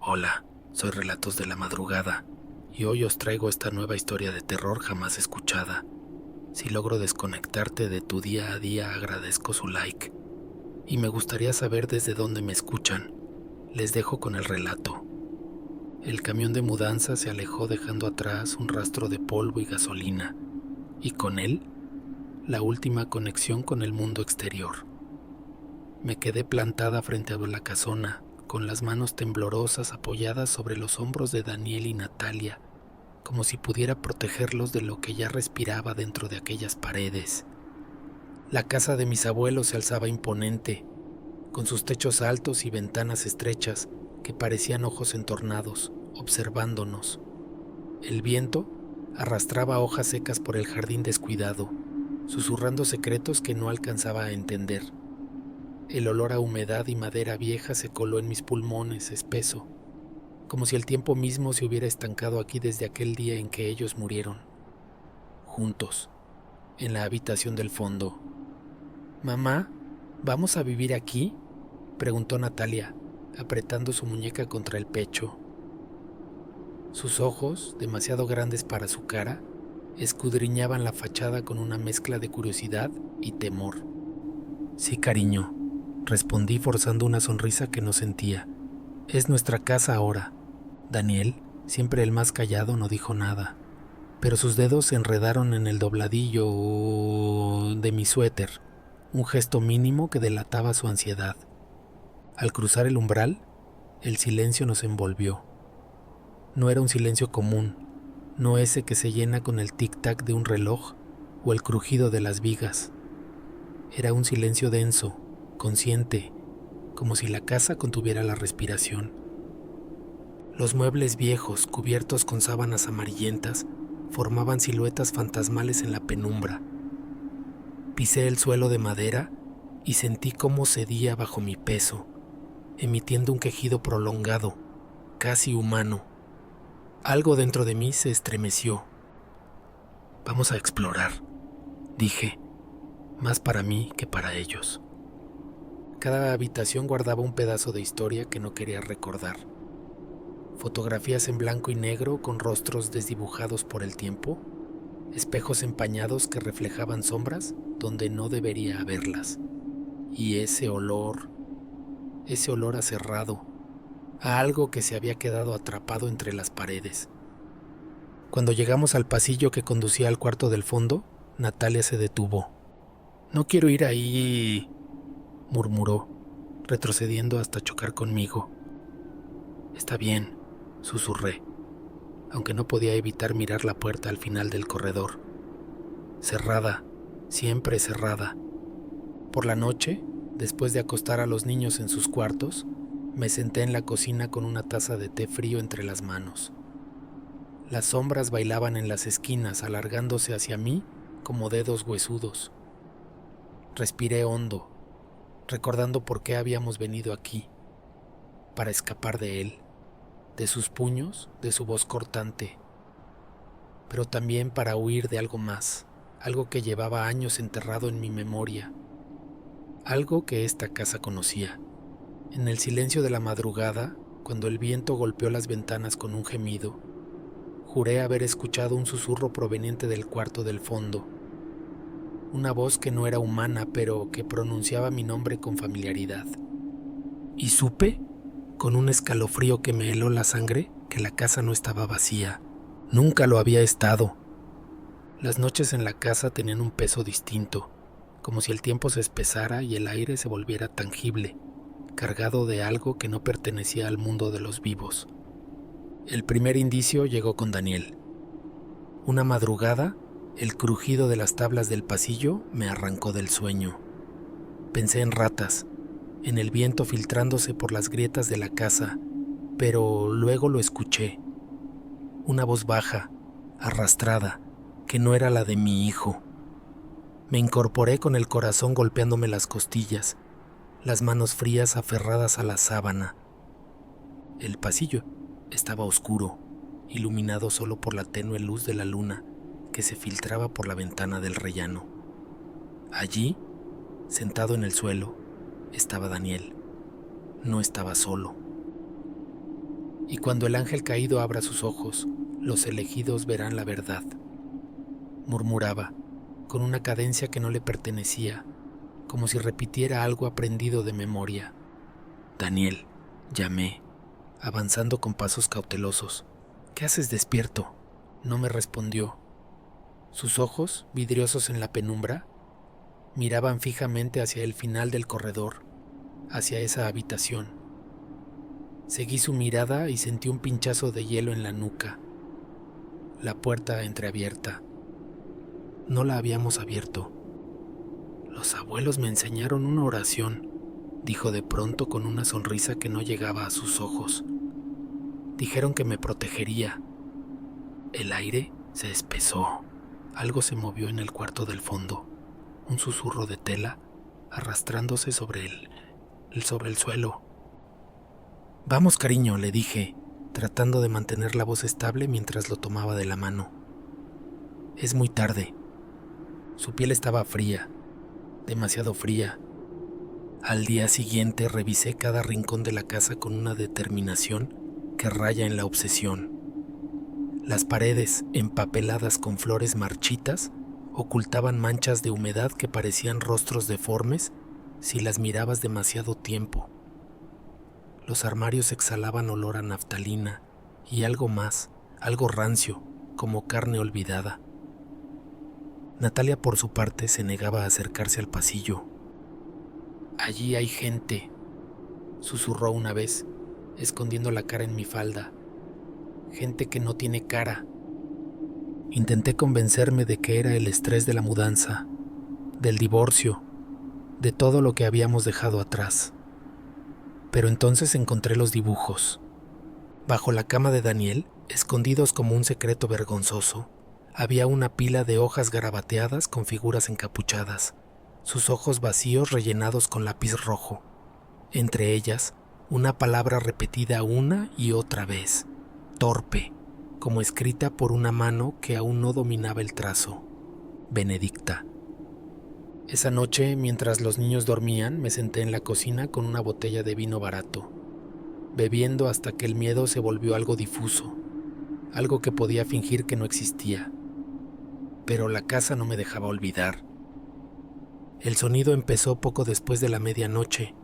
Hola, soy Relatos de la Madrugada y hoy os traigo esta nueva historia de terror jamás escuchada. Si logro desconectarte de tu día a día, agradezco su like. Y me gustaría saber desde dónde me escuchan. Les dejo con el relato. El camión de mudanza se alejó dejando atrás un rastro de polvo y gasolina, y con él, la última conexión con el mundo exterior. Me quedé plantada frente a la casona, con las manos temblorosas apoyadas sobre los hombros de Daniel y Natalia, como si pudiera protegerlos de lo que ya respiraba dentro de aquellas paredes. La casa de mis abuelos se alzaba imponente, con sus techos altos y ventanas estrechas que parecían ojos entornados, observándonos. El viento arrastraba hojas secas por el jardín descuidado, susurrando secretos que no alcanzaba a entender. El olor a humedad y madera vieja se coló en mis pulmones, espeso, como si el tiempo mismo se hubiera estancado aquí desde aquel día en que ellos murieron, juntos, en la habitación del fondo. «Mamá, ¿vamos a vivir aquí?», preguntó Natalia, apretando su muñeca contra el pecho. Sus ojos, demasiado grandes para su cara, escudriñaban la fachada con una mezcla de curiosidad y temor. «Sí, cariño», respondí forzando una sonrisa que no sentía. «Es nuestra casa ahora». Daniel, siempre el más callado, no dijo nada, pero sus dedos se enredaron en el dobladillo de mi suéter, un gesto mínimo que delataba su ansiedad. Al cruzar el umbral, el silencio nos envolvió. No era un silencio común, no ese que se llena con el tic-tac de un reloj o el crujido de las vigas. Era un silencio denso, consciente, como si la casa contuviera la respiración. Los muebles viejos, cubiertos con sábanas amarillentas, formaban siluetas fantasmales en la penumbra. Pisé el suelo de madera y sentí cómo cedía bajo mi peso, emitiendo un quejido prolongado, casi humano. Algo dentro de mí se estremeció. «Vamos a explorar», dije, más para mí que para ellos. Cada habitación guardaba un pedazo de historia que no quería recordar. Fotografías en blanco y negro con rostros desdibujados por el tiempo, espejos empañados que reflejaban sombras donde no debería haberlas. Y ese olor a cerrado, a algo que se había quedado atrapado entre las paredes. Cuando llegamos al pasillo que conducía al cuarto del fondo, Natalia se detuvo. «No quiero ir ahí», murmuró, retrocediendo hasta chocar conmigo. «Está bien», susurré, aunque no podía evitar mirar la puerta al final del corredor. Cerrada, siempre cerrada. Por la noche, después de acostar a los niños en sus cuartos, me senté en la cocina con una taza de té frío entre las manos. Las sombras bailaban en las esquinas, alargándose hacia mí como dedos huesudos. Respiré hondo, recordando por qué habíamos venido aquí, para escapar de él, de sus puños, de su voz cortante, pero también para huir de algo más, algo que llevaba años enterrado en mi memoria, algo que esta casa conocía. En el silencio de la madrugada, cuando el viento golpeó las ventanas con un gemido, juré haber escuchado un susurro proveniente del cuarto del fondo, una voz que no era humana, pero que pronunciaba mi nombre con familiaridad. Y supe, con un escalofrío que me heló la sangre, que la casa no estaba vacía. Nunca lo había estado. Las noches en la casa tenían un peso distinto, como si el tiempo se espesara y el aire se volviera tangible, cargado de algo que no pertenecía al mundo de los vivos. El primer indicio llegó con Daniel. Una madrugada, el crujido de las tablas del pasillo me arrancó del sueño. Pensé en ratas, en el viento filtrándose por las grietas de la casa, pero luego lo escuché. Una voz baja, arrastrada, que no era la de mi hijo. Me incorporé con el corazón golpeándome las costillas, las manos frías aferradas a la sábana. El pasillo estaba oscuro, iluminado solo por la tenue luz de la luna que se filtraba por la ventana del rellano. Allí, sentado en el suelo, estaba Daniel. No estaba solo. Y cuando el ángel caído abra sus ojos, los elegidos verán la verdad. Murmuraba, con una cadencia que no le pertenecía, como si repitiera algo aprendido de memoria. Daniel, llamé, avanzando con pasos cautelosos. ¿Qué haces despierto? No me respondió. Sus ojos, vidriosos en la penumbra, miraban fijamente hacia el final del corredor, hacia esa habitación. Seguí su mirada y sentí un pinchazo de hielo en la nuca. La puerta entreabierta. No la habíamos abierto. Los abuelos me enseñaron una oración, dijo de pronto con una sonrisa que no llegaba a sus ojos. Dijeron que me protegería. El aire se espesó. Algo se movió en el cuarto del fondo. Un susurro de tela arrastrándose sobre el suelo. Vamos, cariño, le dije, tratando de mantener la voz estable mientras lo tomaba de la mano. Es muy tarde. Su piel estaba fría, demasiado fría. Al día siguiente revisé cada rincón de la casa con una determinación que raya en la obsesión. Las paredes, empapeladas con flores marchitas, ocultaban manchas de humedad que parecían rostros deformes si las mirabas demasiado tiempo. Los armarios exhalaban olor a naftalina y algo más, algo rancio, como carne olvidada. Natalia, por su parte, se negaba a acercarse al pasillo. Allí hay gente, susurró una vez, escondiendo la cara en mi falda. Gente que no tiene cara. Intenté convencerme de que era el estrés de la mudanza, del divorcio, de todo lo que habíamos dejado atrás. Pero entonces encontré los dibujos. Bajo la cama de Daniel, escondidos como un secreto vergonzoso, había una pila de hojas garabateadas con figuras encapuchadas, sus ojos vacíos rellenados con lápiz rojo. Entre ellas, una palabra repetida una y otra vez, torpe, como escrita por una mano que aún no dominaba el trazo. Benedicta. Esa noche, mientras los niños dormían, me senté en la cocina con una botella de vino barato, bebiendo hasta que el miedo se volvió algo difuso, algo que podía fingir que no existía. Pero la casa no me dejaba olvidar. El sonido empezó poco después de la medianoche,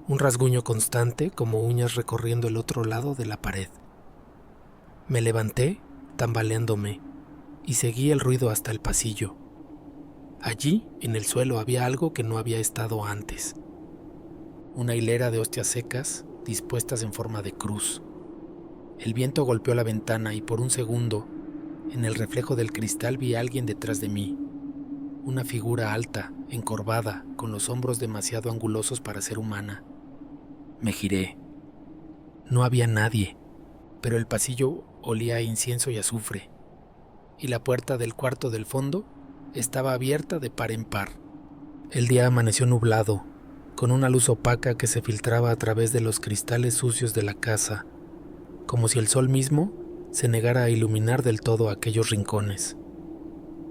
un rasguño constante como uñas recorriendo el otro lado de la pared. Me levanté, tambaleándome, y seguí el ruido hasta el pasillo. Allí, en el suelo, había algo que no había estado antes. Una hilera de hostias secas, dispuestas en forma de cruz. El viento golpeó la ventana y por un segundo, en el reflejo del cristal vi a alguien detrás de mí. Una figura alta, encorvada, con los hombros demasiado angulosos para ser humana. Me giré. No había nadie, pero el pasillo olía a incienso y azufre, y la puerta del cuarto del fondo estaba abierta de par en par. El día amaneció nublado, con una luz opaca que se filtraba a través de los cristales sucios de la casa, como si el sol mismo se negara a iluminar del todo aquellos rincones.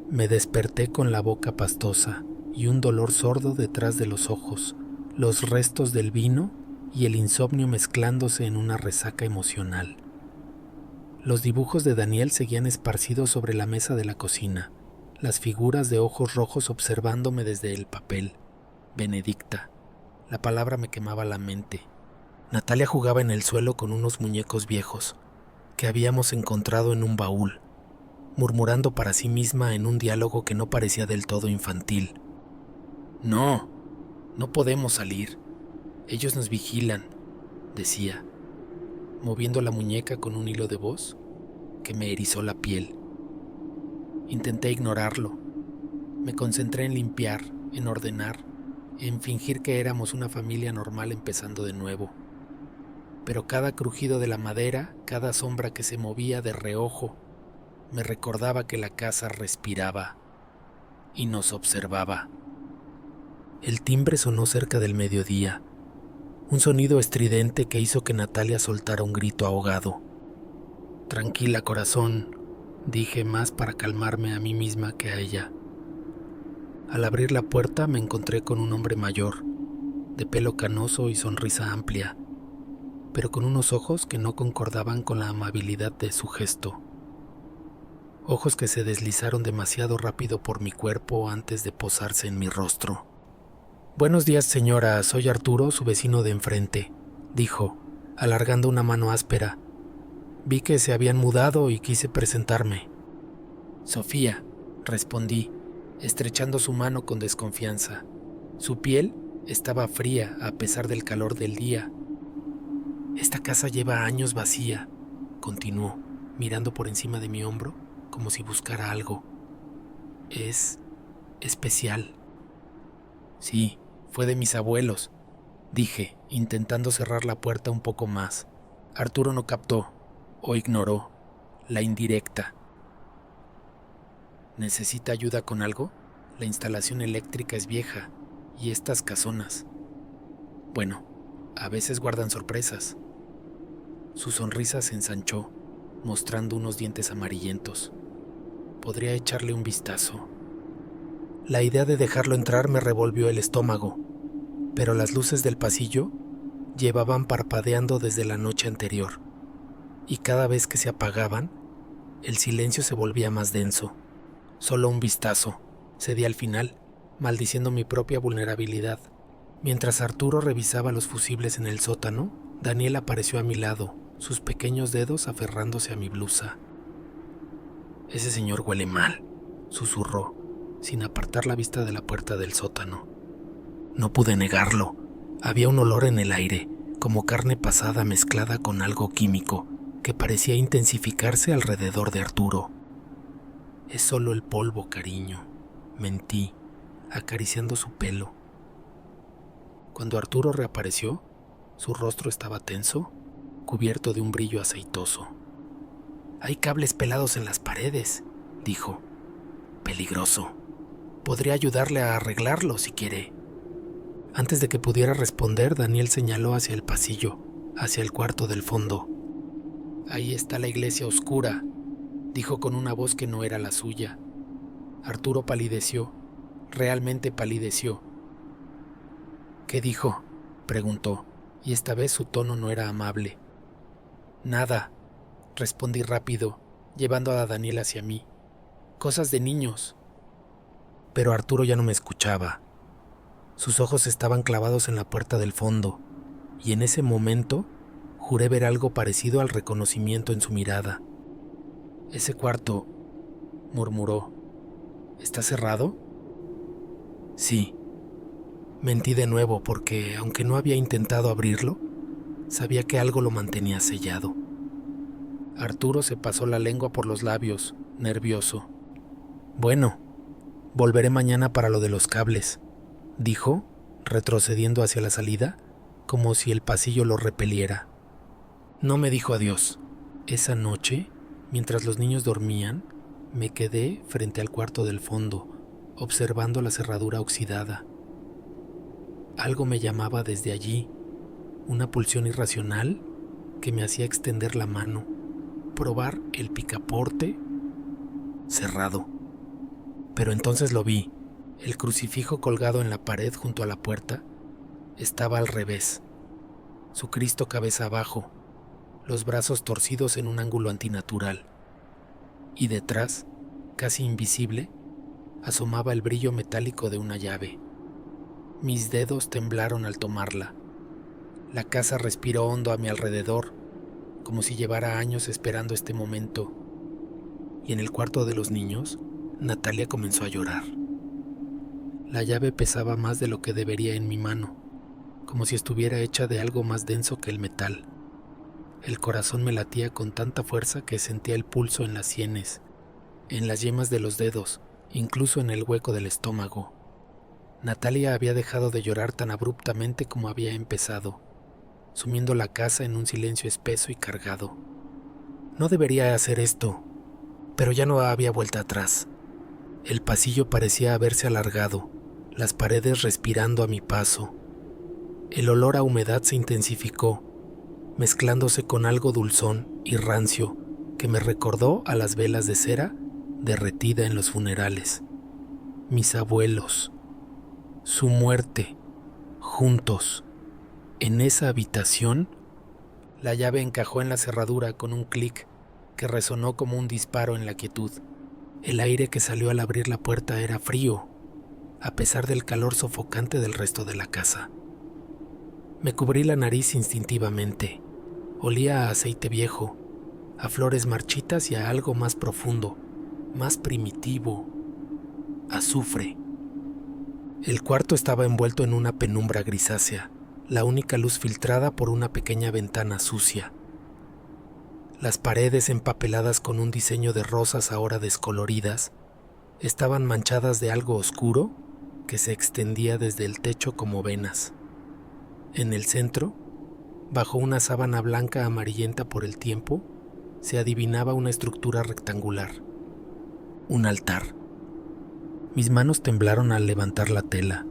Me desperté con la boca pastosa y un dolor sordo detrás de los ojos, los restos del vino y el insomnio mezclándose en una resaca emocional. Los dibujos de Daniel seguían esparcidos sobre la mesa de la cocina, las figuras de ojos rojos observándome desde el papel. Benedicta. La palabra me quemaba la mente. Natalia jugaba en el suelo con unos muñecos viejos que habíamos encontrado en un baúl, murmurando para sí misma en un diálogo que no parecía del todo infantil. No podemos salir. Ellos nos vigilan, decía, moviendo la muñeca con un hilo de voz que me erizó la piel. Intenté ignorarlo. Me concentré en limpiar, en ordenar, en fingir que éramos una familia normal empezando de nuevo. Pero cada crujido de la madera, cada sombra que se movía de reojo, me recordaba que la casa respiraba y nos observaba. El timbre sonó cerca del mediodía, un sonido estridente que hizo que Natalia soltara un grito ahogado. Tranquila, corazón, dije más para calmarme a mí misma que a ella. Al abrir la puerta me encontré con un hombre mayor, de pelo canoso y sonrisa amplia. pero con unos ojos que no concordaban con la amabilidad de su gesto. Ojos que se deslizaron demasiado rápido por mi cuerpo antes de posarse en mi rostro. «Buenos días, señora, soy Arturo, su vecino de enfrente», dijo, alargando una mano áspera. «Vi que se habían mudado y quise presentarme». «Sofía», respondí, estrechando su mano con desconfianza. Su piel estaba fría a pesar del calor del día. «Esta casa lleva años vacía», continuó, mirando por encima de mi hombro como si buscara algo. «Es especial». «Sí, fue de mis abuelos», dije, intentando cerrar la puerta un poco más. Arturo no captó, o ignoró, la indirecta. «¿Necesita ayuda con algo? La instalación eléctrica es vieja, y estas casonas. Bueno, a veces guardan sorpresas». Su sonrisa se ensanchó, mostrando unos dientes amarillentos. Podría echarle un vistazo. La idea de dejarlo entrar me revolvió el estómago, pero las luces del pasillo llevaban parpadeando desde la noche anterior, y cada vez que se apagaban, el silencio se volvía más denso. Solo un vistazo, cedí al final, maldiciendo mi propia vulnerabilidad. Mientras Arturo revisaba los fusibles en el sótano, Daniel apareció a mi lado, sus pequeños dedos aferrándose a mi blusa. «Ese señor huele mal», susurró, sin apartar la vista de la puerta del sótano. No pude negarlo. Había un olor en el aire, como carne pasada mezclada con algo químico, que parecía intensificarse alrededor de Arturo. «Es solo el polvo, cariño», mentí, acariciando su pelo. Cuando Arturo reapareció, su rostro estaba tenso, cubierto de un brillo aceitoso. «Hay cables pelados en las paredes», dijo. «Peligroso. Podría ayudarle a arreglarlo si quiere». Antes de que pudiera responder, Daniel señaló hacia el pasillo, hacia el cuarto del fondo. «Ahí está la iglesia oscura», dijo con una voz que no era la suya. Arturo palideció, realmente palideció. «¿Qué dijo?», preguntó, y esta vez su tono no era amable. «Nada», respondí rápido, llevando a Daniel hacia mí. «Cosas de niños». Pero Arturo ya no me escuchaba. Sus ojos estaban clavados en la puerta del fondo, y en ese momento juré ver algo parecido al reconocimiento en su mirada. «Ese cuarto», murmuró, «¿está cerrado?». «Sí». Mentí de nuevo porque, aunque no había intentado abrirlo, sabía que algo lo mantenía sellado. Arturo se pasó la lengua por los labios, nervioso. «Bueno, volveré mañana para lo de los cables», dijo, retrocediendo hacia la salida, como si el pasillo lo repeliera. No me dijo adiós. Esa noche, mientras los niños dormían, me quedé frente al cuarto del fondo, observando la cerradura oxidada. Algo me llamaba desde allí, una pulsión irracional que me hacía extender la mano, probar el picaporte cerrado. Pero entonces lo vi. El crucifijo colgado en la pared junto a la puerta estaba al revés, su Cristo cabeza abajo, los brazos torcidos en un ángulo antinatural, y detrás, casi invisible, asomaba el brillo metálico de una llave. Mis dedos temblaron al tomarla. La casa respiró hondo a mi alrededor, como si llevara años esperando este momento. Y en el cuarto de los niños, Natalia comenzó a llorar. La llave pesaba más de lo que debería en mi mano, como si estuviera hecha de algo más denso que el metal. El corazón me latía con tanta fuerza que sentía el pulso en las sienes, en las yemas de los dedos, incluso en el hueco del estómago. Natalia había dejado de llorar tan abruptamente como había empezado, sumiendo la casa en un silencio espeso y cargado. No debería hacer esto, pero ya no había vuelta atrás. El pasillo parecía haberse alargado, las paredes respirando a mi paso. El olor a humedad se intensificó, mezclándose con algo dulzón y rancio que me recordó a las velas de cera derretida en los funerales. Mis abuelos, su muerte, juntos, en esa habitación La llave encajó en la cerradura con un clic que resonó como un disparo en la quietud. El aire que salió al abrir la puerta era frío, a pesar del calor sofocante del resto de la casa. Me cubrí la nariz instintivamente. Olía a aceite viejo, a flores marchitas y a algo más profundo, más primitivo, azufre. El cuarto estaba envuelto en una penumbra grisácea, la única luz filtrada por una pequeña ventana sucia. Las paredes empapeladas con un diseño de rosas ahora descoloridas estaban manchadas de algo oscuro que se extendía desde el techo como venas. En el centro, bajo una sábana blanca amarillenta por el tiempo, se adivinaba una estructura rectangular. Un altar. Mis manos temblaron al levantar la tela.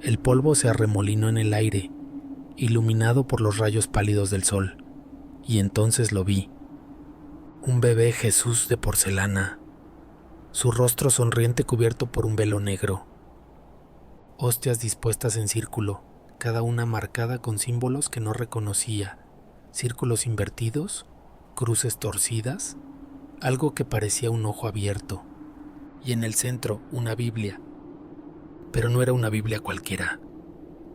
El polvo se arremolinó en el aire, iluminado por los rayos pálidos del sol, y entonces lo vi. Un bebé Jesús de porcelana, su rostro sonriente cubierto por un velo negro. Hostias dispuestas en círculo, cada una marcada con símbolos que no reconocía, círculos invertidos, cruces torcidas, algo que parecía un ojo abierto, y en el centro una Biblia. Pero no era una Biblia cualquiera.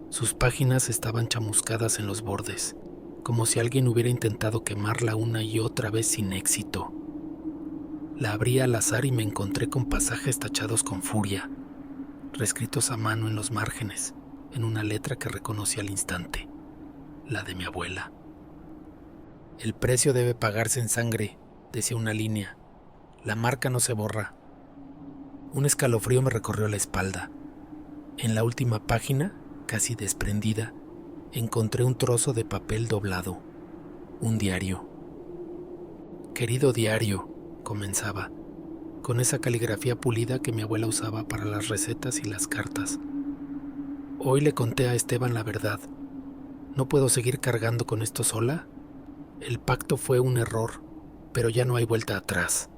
Sus páginas estaban chamuscadas en los bordes, como si alguien hubiera intentado quemarla una y otra vez sin éxito. La abrí al azar y me encontré con pasajes tachados con furia, reescritos a mano en los márgenes, en una letra que reconocí al instante, la de mi abuela. El precio debe pagarse en sangre, decía una línea. La marca no se borra. Un escalofrío me recorrió la espalda. En la última página, casi desprendida, encontré un trozo de papel doblado, un diario. Querido diario, comenzaba, con esa caligrafía pulida que mi abuela usaba para las recetas y las cartas. Hoy le conté a Esteban la verdad. ¿No puedo seguir cargando con esto sola? El pacto fue un error, pero ya no hay vuelta atrás.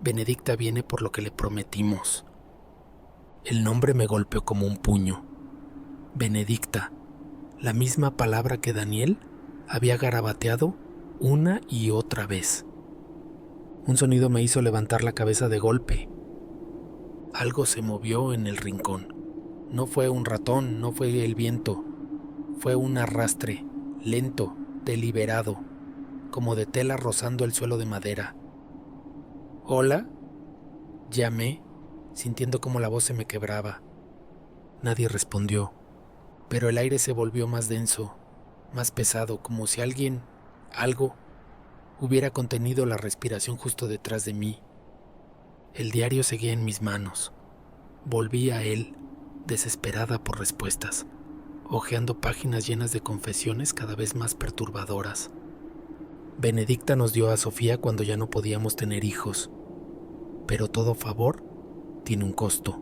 Benedicta viene por lo que le prometimos. El nombre me golpeó como un puño. Benedicta, la misma palabra que Daniel había garabateado una y otra vez. Un sonido me hizo levantar la cabeza de golpe. Algo se movió en el rincón. No fue un ratón, no fue el viento. Fue un arrastre, lento, deliberado, como de tela rozando el suelo de madera. «¿Hola?» Llamé, sintiendo como la voz se me quebraba. Nadie respondió, pero el aire se volvió más denso, más pesado, como si algo, hubiera contenido la respiración justo detrás de mí. El diario seguía en mis manos. Volví a él, desesperada por respuestas, hojeando páginas llenas de confesiones cada vez más perturbadoras. Benedicta nos dio a Sofía cuando ya no podíamos tener hijos, pero todo favor tiene un costo.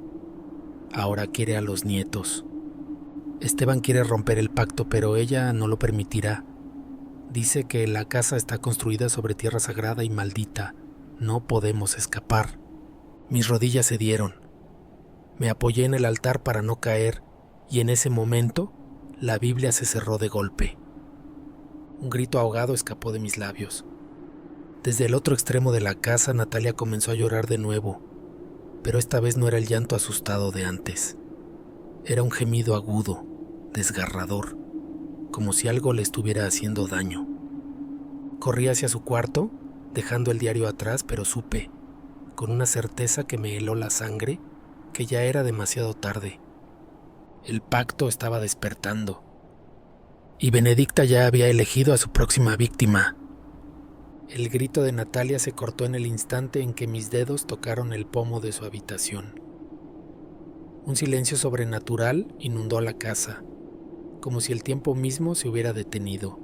Ahora quiere a los nietos. Esteban quiere romper el pacto, pero ella no lo permitirá. Dice que la casa está construida sobre tierra sagrada y maldita. No podemos escapar. Mis rodillas cedieron. Me apoyé en el altar para no caer, y en ese momento la Biblia se cerró de golpe. Un grito ahogado escapó de mis labios. Desde el otro extremo de la casa, Natalia comenzó a llorar de nuevo, pero esta vez no era el llanto asustado de antes. Era un gemido agudo, desgarrador, como si algo le estuviera haciendo daño. Corrí hacia su cuarto, dejando el diario atrás, pero supe, con una certeza que me heló la sangre, que ya era demasiado tarde. El pacto estaba despertando, y Benedicta ya había elegido a su próxima víctima. El grito de Natalia se cortó en el instante en que mis dedos tocaron el pomo de su habitación. Un silencio sobrenatural inundó la casa, como si el tiempo mismo se hubiera detenido.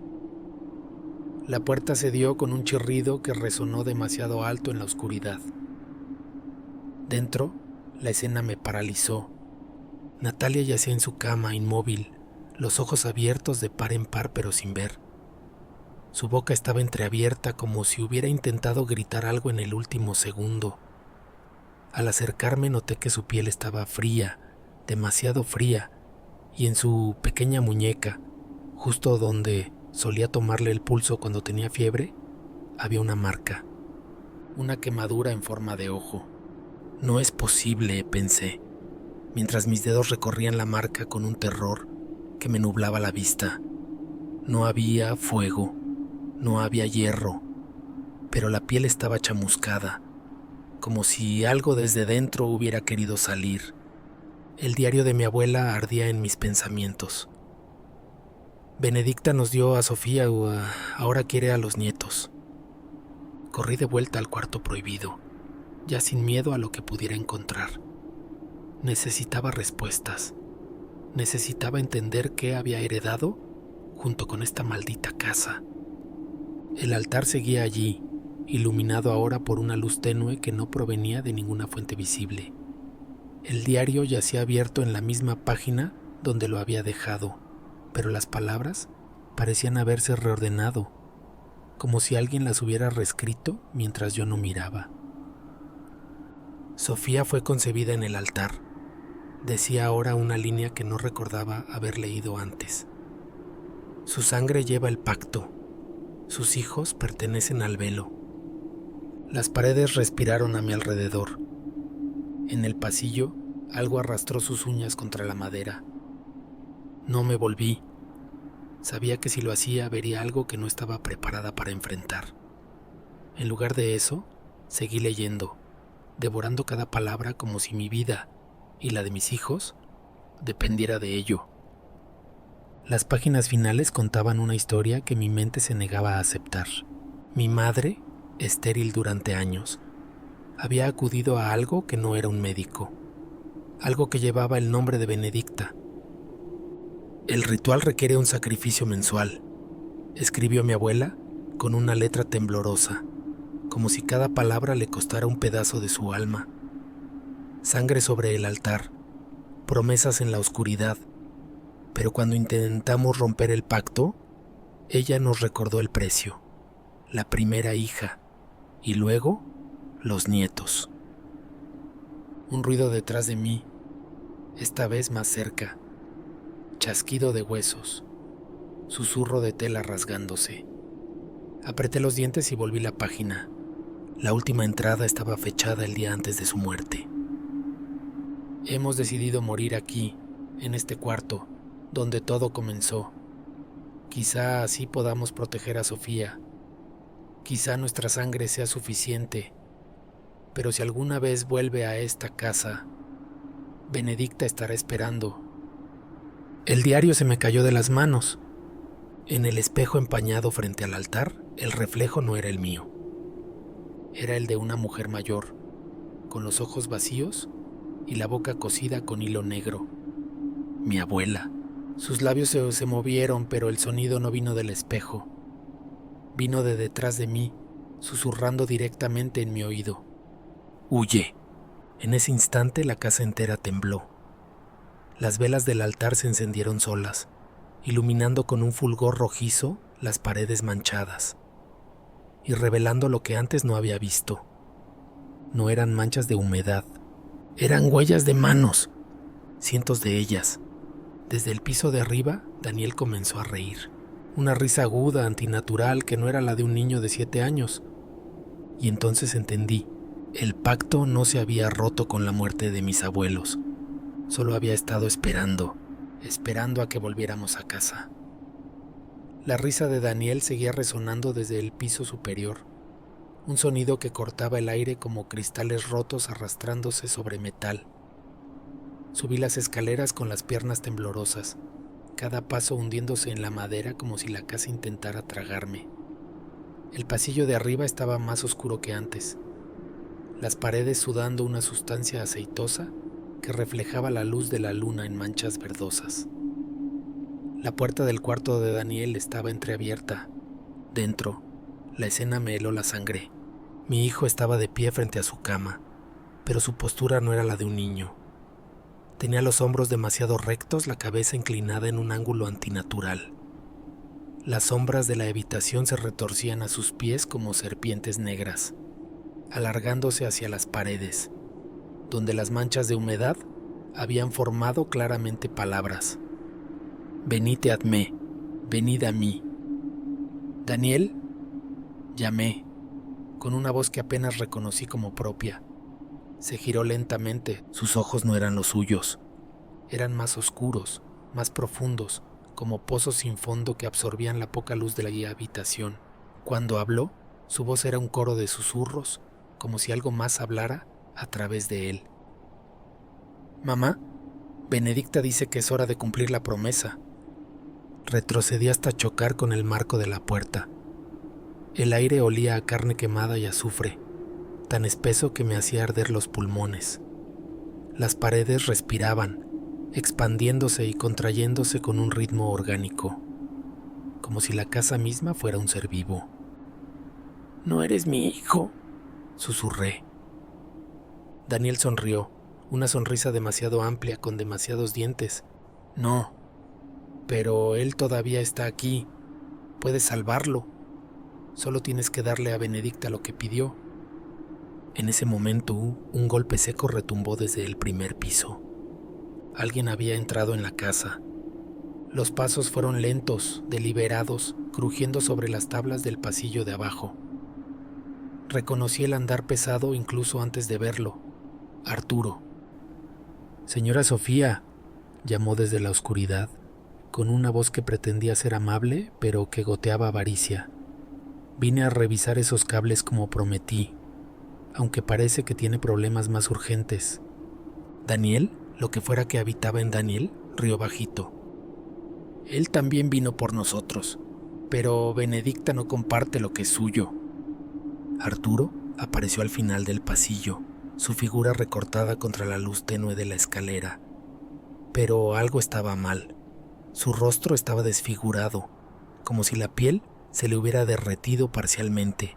La puerta cedió con un chirrido que resonó demasiado alto en la oscuridad. Dentro, la escena me paralizó. Natalia yacía en su cama, inmóvil, los ojos abiertos de par en par pero sin ver. Su boca estaba entreabierta como si hubiera intentado gritar algo en el último segundo. Al acercarme noté que su piel estaba fría, demasiado fría, y en su pequeña muñeca, justo donde solía tomarle el pulso cuando tenía fiebre, había una marca, una quemadura en forma de ojo. No es posible, pensé, mientras mis dedos recorrían la marca con un terror que me nublaba la vista. No había fuego, no había hierro, pero la piel estaba chamuscada, como si algo desde dentro hubiera querido salir. El diario de mi abuela ardía en mis pensamientos. Benedicta nos dio a Sofía, ahora quiere a los nietos. Corrí de vuelta al cuarto prohibido, ya sin miedo a lo que pudiera encontrar. Necesitaba respuestas. Necesitaba entender qué había heredado junto con esta maldita casa. El altar seguía allí, iluminado ahora por una luz tenue que no provenía de ninguna fuente visible. El diario yacía abierto en la misma página donde lo había dejado, pero las palabras parecían haberse reordenado, como si alguien las hubiera reescrito mientras yo no miraba. Sofía fue concebida en el altar, decía ahora una línea que no recordaba haber leído antes. Su sangre lleva el pacto, sus hijos pertenecen al velo. Las paredes respiraron a mi alrededor. En el pasillo, algo arrastró sus uñas contra la madera. No me volví. Sabía que si lo hacía vería algo que no estaba preparada para enfrentar. En lugar de eso, seguí leyendo, devorando cada palabra como si mi vida y la de mis hijos dependiera de ello. Las páginas finales contaban una historia que mi mente se negaba a aceptar. Mi madre, estéril durante años, había acudido a algo que no era un médico, algo que llevaba el nombre de Benedicta. El ritual requiere un sacrificio mensual, escribió mi abuela con una letra temblorosa, como si cada palabra le costara un pedazo de su alma. Sangre sobre el altar, promesas en la oscuridad, pero cuando intentamos romper el pacto, ella nos recordó el precio, la primera hija, y luego los nietos. Un ruido detrás de mí, esta vez más cerca, chasquido de huesos, susurro de tela rasgándose. Apreté los dientes y volví la página. La última entrada estaba fechada el día antes de su muerte. Hemos decidido morir aquí, en este cuarto, donde todo comenzó. Quizá así podamos proteger a Sofía. Quizá nuestra sangre sea suficiente. Pero si alguna vez vuelve a esta casa, Benedicta estará esperando. El diario se me cayó de las manos. En el espejo empañado frente al altar, el reflejo no era el mío. Era el de una mujer mayor, con los ojos vacíos y la boca cosida con hilo negro. Mi abuela. Sus labios se movieron, pero el sonido no vino del espejo. Vino de detrás de mí, susurrando directamente en mi oído. ¡Huye! En ese instante la casa entera tembló. Las velas del altar se encendieron solas, iluminando con un fulgor rojizo las paredes manchadas, y revelando lo que antes no había visto. No eran manchas de humedad, eran huellas de manos, cientos de ellas. Desde el piso de arriba, Daniel comenzó a reír. Una risa aguda, antinatural, que no era la de un niño de 7 años. Y entonces entendí. El pacto no se había roto con la muerte de mis abuelos. Solo había estado esperando a que volviéramos a casa. La risa de Daniel seguía resonando desde el piso superior. Un sonido que cortaba el aire como cristales rotos arrastrándose sobre metal. Subí las escaleras con las piernas temblorosas, cada paso hundiéndose en la madera como si la casa intentara tragarme. El pasillo de arriba estaba más oscuro que antes, las paredes sudando una sustancia aceitosa que reflejaba la luz de la luna en manchas verdosas. La puerta del cuarto de Daniel estaba entreabierta. Dentro, la escena me heló la sangre. Mi hijo estaba de pie frente a su cama, pero su postura no era la de un niño. Tenía los hombros demasiado rectos, la cabeza inclinada en un ángulo antinatural. Las sombras de la habitación se retorcían a sus pies como serpientes negras, alargándose hacia las paredes, donde las manchas de humedad habían formado claramente palabras. Venite ad me, venid a mí, «Daniel», llamé, con una voz que apenas reconocí como propia. Se giró lentamente, sus ojos no eran los suyos. Eran más oscuros, más profundos, como pozos sin fondo que absorbían la poca luz de la habitación. Cuando habló, su voz era un coro de susurros, como si algo más hablara a través de él. «Mamá, Benedicta dice que es hora de cumplir la promesa». Retrocedí hasta chocar con el marco de la puerta. El aire olía a carne quemada y azufre, tan espeso que me hacía arder los pulmones. Las paredes respiraban, expandiéndose y contrayéndose con un ritmo orgánico, como si la casa misma fuera un ser vivo. «No eres mi hijo», susurré. Daniel sonrió, una sonrisa demasiado amplia con demasiados dientes. «No, pero él todavía está aquí. Puedes salvarlo. Solo tienes que darle a Benedicta lo que pidió». En ese momento, un golpe seco retumbó desde el primer piso. Alguien había entrado en la casa. Los pasos fueron lentos, deliberados, crujiendo sobre las tablas del pasillo de abajo. Reconocí el andar pesado incluso antes de verlo. Arturo. «Señora Sofía», llamó desde la oscuridad, con una voz que pretendía ser amable, pero que goteaba avaricia. «Vine a revisar esos cables como prometí, aunque parece que tiene problemas más urgentes». Daniel, lo que fuera que habitaba en Daniel, rió bajito. «Él también vino por nosotros, pero Benedicta no comparte lo que es suyo». Arturo apareció al final del pasillo, su figura recortada contra la luz tenue de la escalera. Pero algo estaba mal. Su rostro estaba desfigurado, como si la piel se le hubiera derretido parcialmente,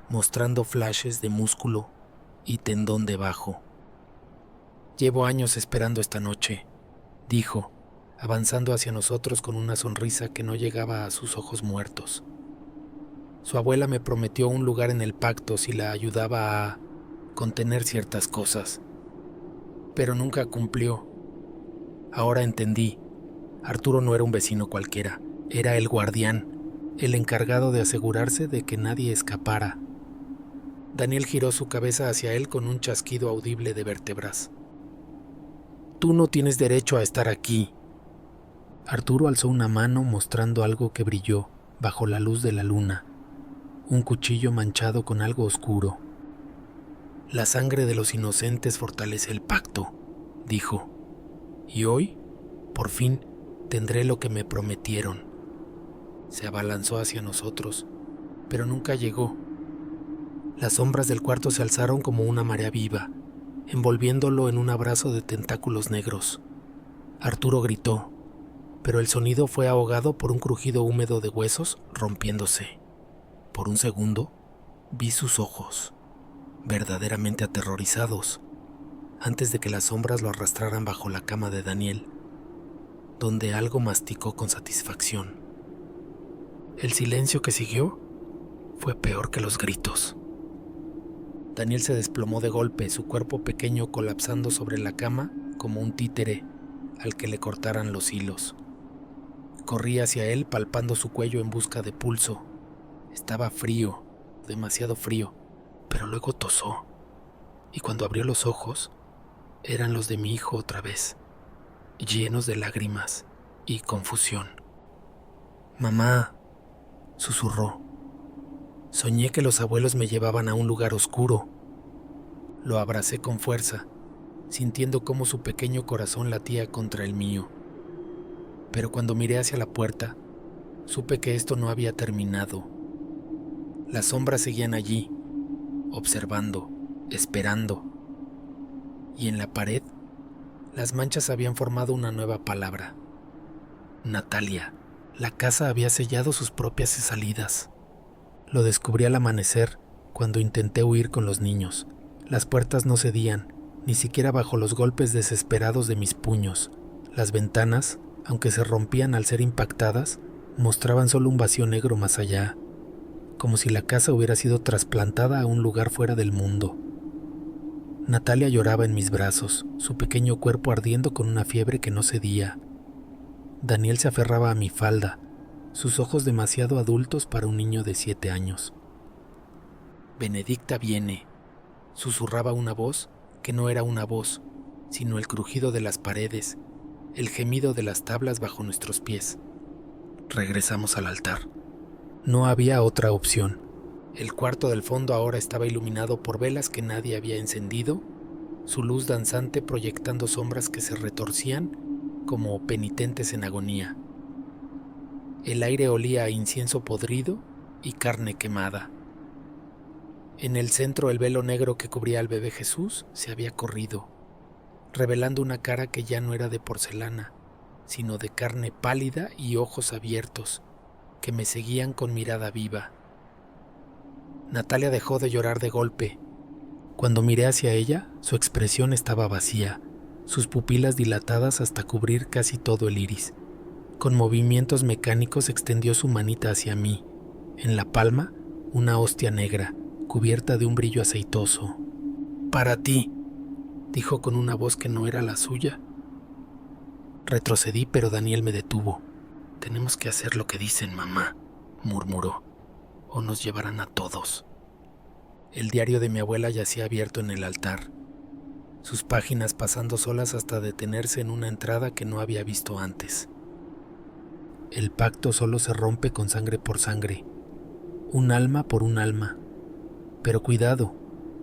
mostrando flashes de músculo y tendón debajo. «Llevo años esperando esta noche», dijo, avanzando hacia nosotros con una sonrisa que no llegaba a sus ojos muertos. Su abuela me prometió un lugar en el pacto si la ayudaba a contener ciertas cosas, pero nunca cumplió. Ahora entendí. Arturo no era un vecino cualquiera, era el guardián, el encargado de asegurarse de que nadie escapara. Daniel giró su cabeza hacia él con un chasquido audible de vértebras. «Tú no tienes derecho a estar aquí». Arturo alzó una mano mostrando algo que brilló bajo la luz de la luna, un cuchillo manchado con algo oscuro. «La sangre de los inocentes fortalece el pacto», dijo, «y hoy, por fin, tendré lo que me prometieron». Se abalanzó hacia nosotros, pero nunca llegó. Las sombras del cuarto se alzaron como una marea viva, envolviéndolo en un abrazo de tentáculos negros. Arturo gritó, pero el sonido fue ahogado por un crujido húmedo de huesos rompiéndose. Por un segundo, vi sus ojos, verdaderamente aterrorizados, antes de que las sombras lo arrastraran bajo la cama de Daniel, donde algo masticó con satisfacción. El silencio que siguió fue peor que los gritos. Daniel se desplomó de golpe, su cuerpo pequeño colapsando sobre la cama como un títere al que le cortaran los hilos. Corrí hacia él palpando su cuello en busca de pulso. Estaba frío, demasiado frío, pero luego tosó, y cuando abrió los ojos, eran los de mi hijo otra vez, llenos de lágrimas y confusión. «Mamá», susurró. «Soñé que los abuelos me llevaban a un lugar oscuro». Lo abracé con fuerza, sintiendo cómo su pequeño corazón latía contra el mío. Pero cuando miré hacia la puerta, supe que esto no había terminado. Las sombras seguían allí, observando, esperando. Y en la pared, las manchas habían formado una nueva palabra. Natalia. La casa había sellado sus propias salidas. Lo descubrí al amanecer, cuando intenté huir con los niños. Las puertas no cedían, ni siquiera bajo los golpes desesperados de mis puños. Las ventanas, aunque se rompían al ser impactadas, mostraban solo un vacío negro más allá, como si la casa hubiera sido trasplantada a un lugar fuera del mundo. Natalia lloraba en mis brazos, su pequeño cuerpo ardiendo con una fiebre que no cedía. Daniel se aferraba a mi falda, sus ojos demasiado adultos para un niño de 7 años. Benedicta viene, susurraba una voz que no era una voz, sino el crujido de las paredes, el gemido de las tablas bajo nuestros pies. Regresamos al altar. No había otra opción. El cuarto del fondo ahora estaba iluminado por velas que nadie había encendido, su luz danzante proyectando sombras que se retorcían como penitentes en agonía. El aire olía a incienso podrido y carne quemada. En el centro el velo negro que cubría al bebé Jesús se había corrido, revelando una cara que ya no era de porcelana, sino de carne pálida y ojos abiertos, que me seguían con mirada viva. Natalia dejó de llorar de golpe. Cuando miré hacia ella, su expresión estaba vacía, sus pupilas dilatadas hasta cubrir casi todo el iris. Con movimientos mecánicos extendió su manita hacia mí. En la palma, una hostia negra, cubierta de un brillo aceitoso. «Para ti», dijo con una voz que no era la suya. Retrocedí, pero Daniel me detuvo. «Tenemos que hacer lo que dicen, mamá», murmuró, «o nos llevarán a todos». El diario de mi abuela yacía abierto en el altar, sus páginas pasando solas hasta detenerse en una entrada que no había visto antes. El pacto solo se rompe con sangre por sangre, un alma por un alma. Pero cuidado,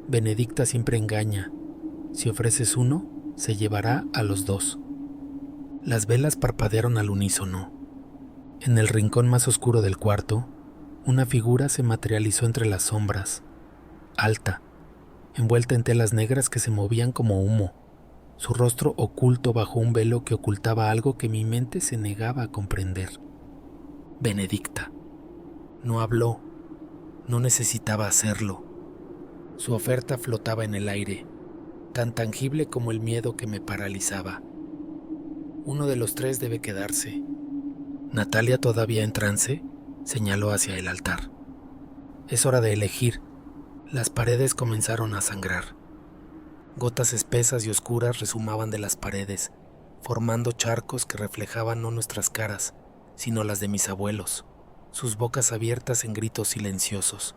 Benedicta siempre engaña. Si ofreces uno, se llevará a los dos. Las velas parpadearon al unísono. En el rincón más oscuro del cuarto, una figura se materializó entre las sombras, alta, envuelta en telas negras que se movían como humo, su rostro oculto bajo un velo que ocultaba algo que mi mente se negaba a comprender. Benedicta. No habló, no necesitaba hacerlo. Su oferta flotaba en el aire, tan tangible como el miedo que me paralizaba. Uno de los tres debe quedarse. Natalia, todavía en trance, señaló hacia el altar. Es hora de elegir. Las paredes comenzaron a sangrar. Gotas espesas y oscuras rezumaban de las paredes, formando charcos que reflejaban no nuestras caras, sino las de mis abuelos, sus bocas abiertas en gritos silenciosos.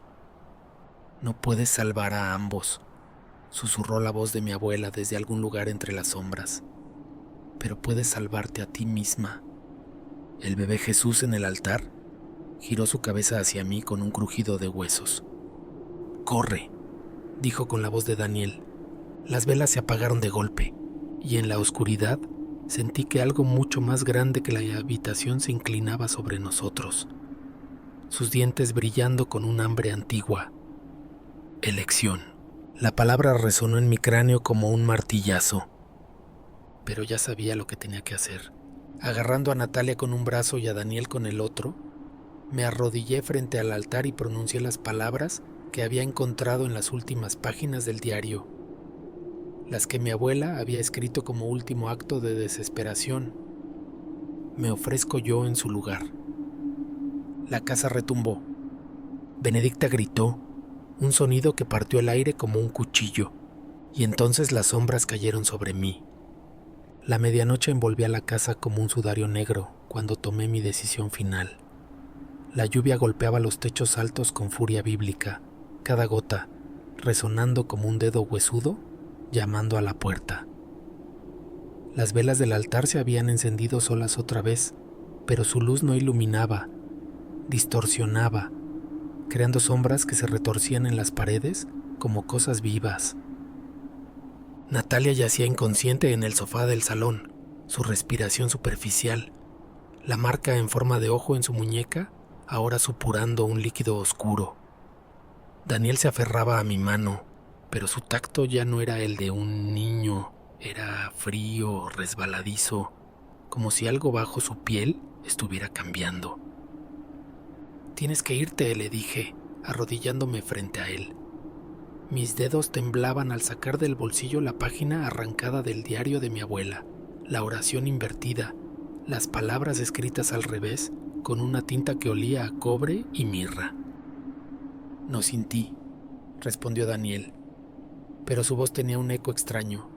«No puedes salvar a ambos», susurró la voz de mi abuela desde algún lugar entre las sombras. «Pero puedes salvarte a ti misma». El bebé Jesús en el altar giró su cabeza hacia mí con un crujido de huesos. «Corre», dijo con la voz de Daniel. Las velas se apagaron de golpe, y en la oscuridad sentí que algo mucho más grande que la habitación se inclinaba sobre nosotros, sus dientes brillando con un hambre antigua. Elección. La palabra resonó en mi cráneo como un martillazo. Pero ya sabía lo que tenía que hacer. Agarrando a Natalia con un brazo y a Daniel con el otro, me arrodillé frente al altar y pronuncié las palabras que había encontrado en las últimas páginas del diario, las que mi abuela había escrito como último acto de desesperación. Me ofrezco yo en su lugar. La casa retumbó. Benedicta gritó, un sonido que partió el aire como un cuchillo, y entonces las sombras cayeron sobre mí. La medianoche envolvía la casa como un sudario negro cuando tomé mi decisión final. La lluvia golpeaba los techos altos con furia bíblica, cada gota resonando como un dedo huesudo llamando a la puerta. Las velas del altar se habían encendido solas otra vez, pero su luz no iluminaba, distorsionaba, creando sombras que se retorcían en las paredes como cosas vivas. Natalia yacía inconsciente en el sofá del salón, su respiración superficial, la marca en forma de ojo en su muñeca, ahora supurando un líquido oscuro. Daniel se aferraba a mi mano, pero su tacto ya no era el de un niño, era frío, resbaladizo, como si algo bajo su piel estuviera cambiando. «Tienes que irte», le dije, arrodillándome frente a él. Mis dedos temblaban al sacar del bolsillo la página arrancada del diario de mi abuela, la oración invertida, las palabras escritas al revés, con una tinta que olía a cobre y mirra. «No sin ti», respondió Daniel, pero su voz tenía un eco extraño,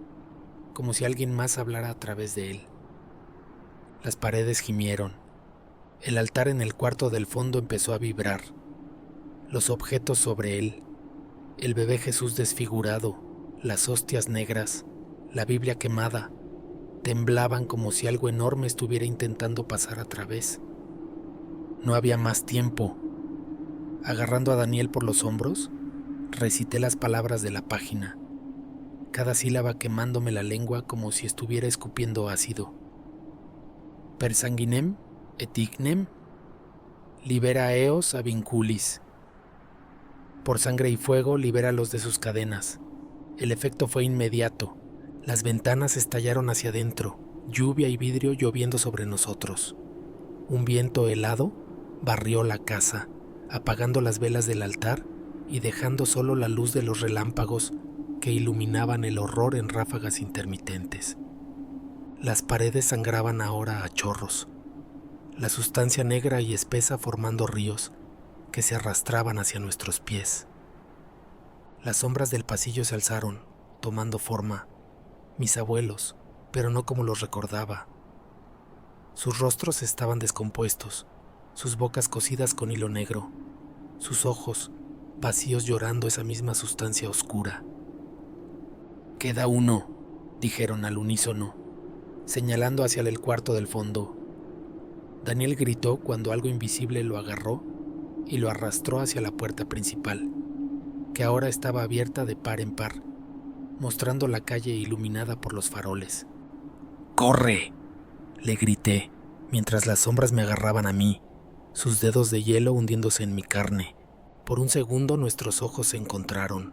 como si alguien más hablara a través de él. Las paredes gimieron. El altar en el cuarto del fondo empezó a vibrar. Los objetos sobre él, el bebé Jesús desfigurado, las hostias negras, la Biblia quemada, temblaban como si algo enorme estuviera intentando pasar a través. No había más tiempo. Agarrando a Daniel por los hombros, recité las palabras de la página, cada sílaba quemándome la lengua como si estuviera escupiendo ácido. Per sanguinem et ignem libera eos a vinculis. Por sangre y fuego, libéralos de sus cadenas. El efecto fue inmediato. Las ventanas estallaron hacia adentro, lluvia y vidrio lloviendo sobre nosotros. Un viento helado barrió la casa, apagando las velas del altar y dejando solo la luz de los relámpagos que iluminaban el horror en ráfagas intermitentes. Las paredes sangraban ahora a chorros, la sustancia negra y espesa formando ríos que se arrastraban hacia nuestros pies. Las sombras del pasillo se alzaron, tomando forma, mis abuelos, pero no como los recordaba. Sus rostros estaban descompuestos, sus bocas cosidas con hilo negro, sus ojos vacíos llorando esa misma sustancia oscura. «Queda uno», dijeron al unísono, señalando hacia el cuarto del fondo. Daniel gritó cuando algo invisible lo agarró y lo arrastró hacia la puerta principal, que ahora estaba abierta de par en par, mostrando la calle iluminada por los faroles. «¡Corre!», le grité, mientras las sombras me agarraban a mí, sus dedos de hielo hundiéndose en mi carne. Por un segundo nuestros ojos se encontraron,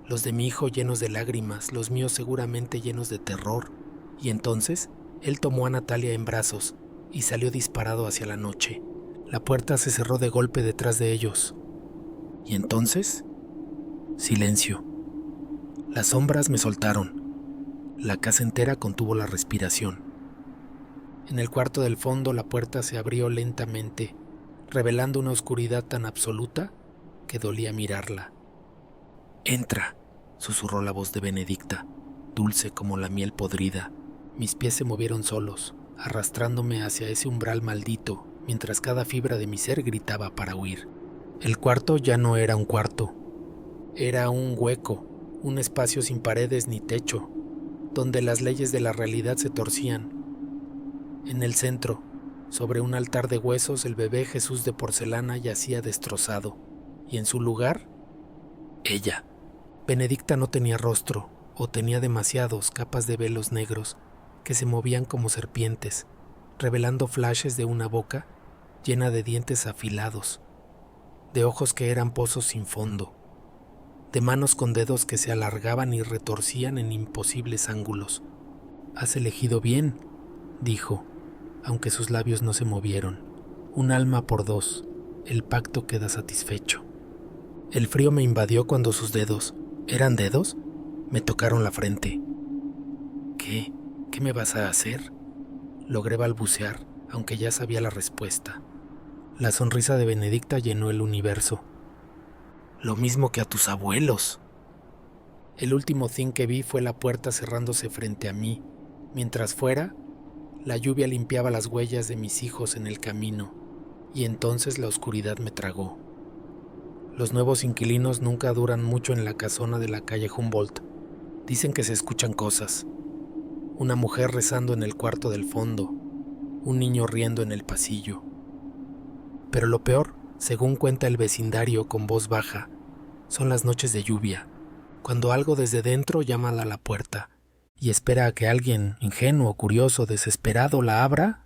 los de mi hijo llenos de lágrimas, los míos seguramente llenos de terror, y entonces él tomó a Natalia en brazos y salió disparado hacia la noche. La puerta se cerró de golpe detrás de ellos. ¿Y entonces? Silencio. Las sombras me soltaron. La casa entera contuvo la respiración. En el cuarto del fondo la puerta se abrió lentamente, revelando una oscuridad tan absoluta que dolía mirarla. «Entra», susurró la voz de Benedicta, dulce como la miel podrida. Mis pies se movieron solos, arrastrándome hacia ese umbral maldito, mientras cada fibra de mi ser gritaba para huir. El cuarto ya no era un cuarto. Era un hueco, un espacio sin paredes ni techo, donde las leyes de la realidad se torcían. En el centro, sobre un altar de huesos, el bebé Jesús de porcelana yacía destrozado, y en su lugar, ella. Benedicta no tenía rostro, o tenía demasiados capas de velos negros que se movían como serpientes, revelando flashes de una boca llena de dientes afilados, de ojos que eran pozos sin fondo, de manos con dedos que se alargaban y retorcían en imposibles ángulos. «Has elegido bien», dijo, aunque sus labios no se movieron. «Un alma por dos, el pacto queda satisfecho». El frío me invadió cuando sus dedos, ¿eran dedos?, me tocaron la frente. ¿Qué me vas a hacer?», logré balbucear, aunque ya sabía la respuesta. La sonrisa de Benedicta llenó el universo. «Lo mismo que a tus abuelos». El último thing que vi fue la puerta cerrándose frente a mí, mientras fuera, la lluvia limpiaba las huellas de mis hijos en el camino, y entonces la oscuridad me tragó. Los nuevos inquilinos nunca duran mucho en la casona de la calle Humboldt. Dicen que se escuchan cosas. Una mujer rezando en el cuarto del fondo, un niño riendo en el pasillo. Pero lo peor, según cuenta el vecindario con voz baja, son las noches de lluvia, cuando algo desde dentro llama a la puerta y espera a que alguien, ingenuo, curioso, desesperado, la abra